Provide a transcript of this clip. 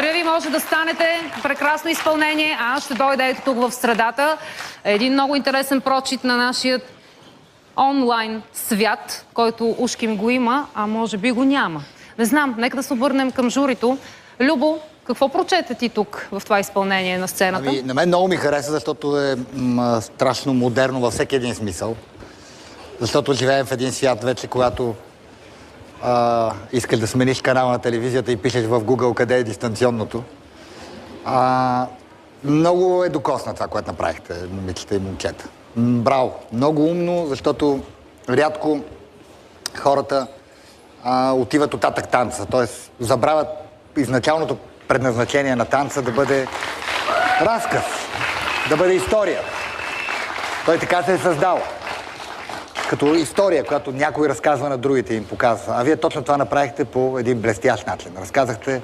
Благодаря ви, може да станете. Прекрасно изпълнение. Аз ще дойда ето тук в средата. Един много интересен прочит на нашия онлайн свят, който ушким го има, а може би го няма. Не знам, нека да се обърнем към журито. Любо, какво прочете ти тук в това изпълнение на сцената? На мен много ми хареса, защото е страшно модерно във всеки един смисъл. Защото живеем в един свят вече, когато искаш да смениш канала на телевизията и пишеш в Google къде е дистанционното. Много е докосно това, което направихте, момичета и момчета. Браво! Много умно, защото рядко хората отиват оттатък танца. Т.е. забравят изначалното предназначение на танца да бъде разказ, да бъде история. Той така се е създал. Като история, която някой разказва на другите и им показва. А вие точно това направихте по един блестящ начин. Разказахте